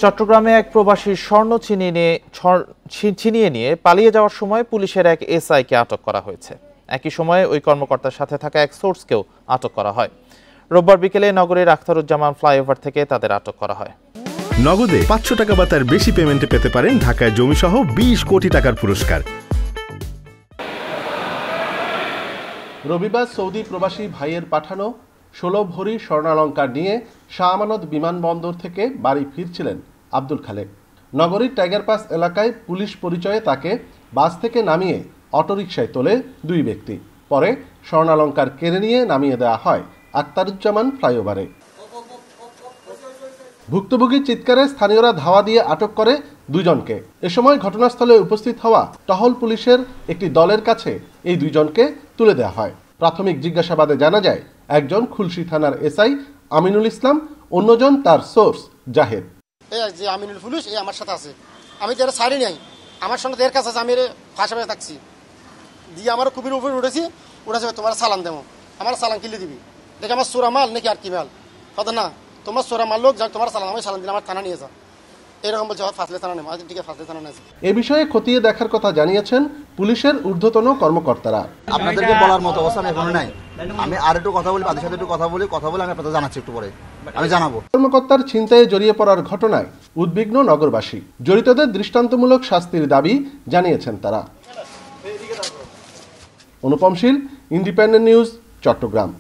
চট্টগ্রামে এক প্রবাসী স্বর্ণ ছিনিয়ে নিয়ে পালিয়ে যাওয়ার সময় পুলিশের এক এসআইকে আটক করা হয়েছে। একই সময়ে ওই কর্মকর্তার সাথে থাকা এক সোর্সকেও আটক করা হয়। রোববার বিকেলে নগরীর আখতারুজ্জামান ফ্লাইওভার থেকে তাদের আটক করা হয়। নগদে 500 টাকা বা তার বেশি পেমেন্টে পেতে পারেন ঢাকায় জমিসহ 20 কোটি টাকার পুরস্কার। রবিবার সৌদি প্রবাসী ভাইয়ের পাঠানো 16 ভরি স্বর্ণালংকার নিয়ে শাহ আমানত বিমানবন্দর থেকে বাড়ি ফিরছিলেন আব্দুল খালেক। নগরীর টাইগার পাস এলাকায় পুলিশ পরিচয়ে তাকে বাস থেকে নামিয়ে অটোরিকশায় তোলে দুই ব্যক্তি। পরে স্বর্ণালংকার কেড়ে নিয়ে নামিয়ে দেওয়া হয় আখতারুজ্জামান ফ্লাইওভারে। ভুক্তভোগীর চিৎকারে স্থানীয়রা ধাওয়া দিয়ে আটক করে দুজনকে। এ সময় ঘটনাস্থলে উপস্থিত হওয়া টহল পুলিশের একটি দলের কাছে এই দুইজনকে তুলে দেওয়া হয়। প্রাথমিক জিজ্ঞাসাবাদে জানা যায় একজন খুলশী থানার এসআই আমিনুল ইসলাম, অন্যজন তার সোর্স জাহেদ। যে আমিনুল পুলিশ আমার সাথে আছে, আমি তো সারি নাই, আমার সঙ্গে এর কাছে আছে, আমি পাশাপাশি থাকছি দিয়ে আমার কুপির উপরে উঠেছি, তোমার সালাম দেবো, আমার সালাম কিলে দিবি, দেখে আমার সোরা মাল নাকি আর কি মাল কথা না, তোমার সোরা মাল লোক যাক, তোমার সালাম আমি সালাম দিলে আমার থানা নিয়ে যা, এরকম বলছে ফাসলে থানা নেই। ঠিক আছে, ফাসলে থানা নেই। এ বিষয়ে খতিয়ে দেখার কথা জানিয়েছেন পুলিশের ঊর্ধ্বতন কর্মকর্তারা। আপনাদেরকে বলার মতো অবস্থা এখনো নাই, আমি আর একটু কথা বলি, তাদের সাথে একটু কথা বলে আমি আপনাদের জানাচ্ছি, একটু পরে আমি জানাবো। কর্মকর্তার ছিনতাইয়ে জড়িয়ে পড়ার ঘটনায় উদ্বিগ্ন নগরবাসী। জড়িতদের দৃষ্টান্তমূলক শাস্তির দাবি জানিয়েছেন তারা। অনুপম শীল, ইন্ডিপেন্ডেন্ট নিউজ, চট্টগ্রাম।